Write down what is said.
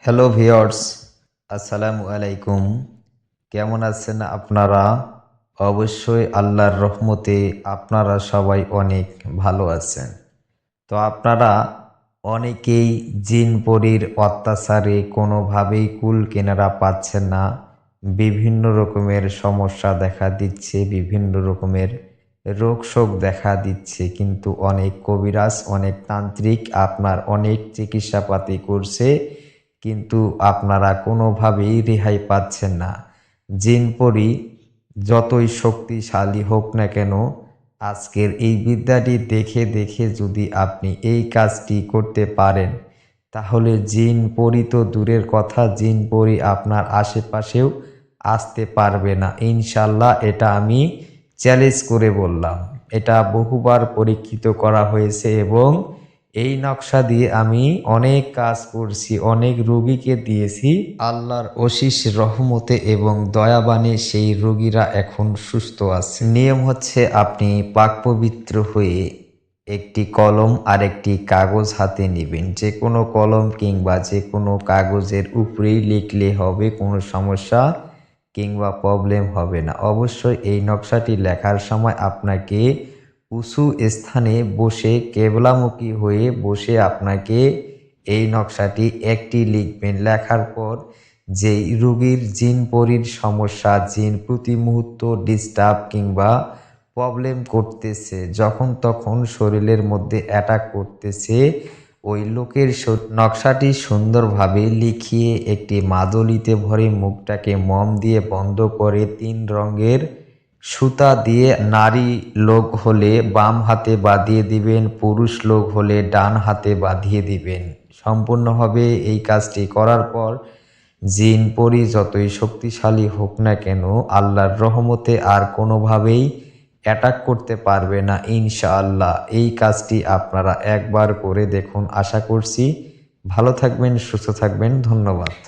Hello viewers, আসসালামু আলাইকুম। কেমন আছেন আপনারা? অবশ্যই আল্লাহর রহমতে আপনারা সবাই অনেক ভালো আছেন। তো আপনারা অনেকেই জিন পরীর অত্যাচারে কোনোভাবেই কুল কিনারা পাচ্ছেন না। বিভিন্ন রকমের সমস্যা দেখা দিচ্ছে, বিভিন্ন রকমের রোগ শোক দেখা দিচ্ছে, কিন্তু অনেক কবিরাজ, অনেক তান্ত্রিক আপনার অনেক চিকিৎসাপাতি করছে, কিন্তু আপনারা কোনোভাবেই রেহাই পাচ্ছেন না। জিন পরী যতই শক্তিশালী হোক না কেন, আজকের এই বিদ্যাটি দেখে দেখে যদি আপনি এই কাজটি করতে পারেন, তাহলে জিন পরী তো দূরের কথা, জিন পরী আপনার আশেপাশেও আসতে পারবে না ইনশাল্লাহ। এটা আমি চ্যালেঞ্জ করে বললাম। এটা বহুবার পরীক্ষিত করা হয়েছে এবং এই নকশা দিয়ে আমি অনেক কাজ করছি, অনেক রোগীকে দিয়েছি। আল্লাহর অশেষ রহমতে এবং দয়াবানে সেই রোগীরা এখন সুস্থ আছে। নিয়ম হচ্ছে, আপনি পাক পবিত্র হয়ে একটি কলম আর একটি কাগজ হাতে নেবেন। যে কোনো কলম কিংবা যে কোনো কাগজের উপরেই লিখলে হবে, কোনো সমস্যা কিংবা প্রবলেম হবে না। অবশ্যই এই নকশাটি লেখার সময় আপনাকে উঁচু স্থানে বসে, কেবলামুখী হয়ে বসে আপনাকে এই নকশাটি একটি লিখবেন। লেখার পর যেই রোগীর জিন পরীর সমস্যা, জিন প্রতি মুহূর্ত ডিস্টার্ব কিংবা প্রবলেম করতেছে, যখন তখন শরীরের মধ্যে অ্যাটাক করতেছে, ওই লোকের নকশাটি সুন্দরভাবে লিখিয়ে একটি মাদলিতে ভরে মুখটাকে মম দিয়ে বন্ধ করে 3 রঙের সুতা দিয়ে, নারী লোক হলে বাম হাতে বাঁধিয়ে দিবেন, পুরুষ লোক হলে ডান হাতে বাঁধিয়ে দিবেন। সম্পূর্ণভাবে এই কাজটি করার পর জিন পরী যতই শক্তিশালী হোক না কেন, আল্লাহর রহমতে আর কোনোভাবেই অ্যাটাক করতে পারবে না ইনশাআল্লাহ। এই কাজটি আপনারা একবার করে দেখুন। আশা করছি ভালো থাকবেন, সুস্থ থাকবেন। ধন্যবাদ।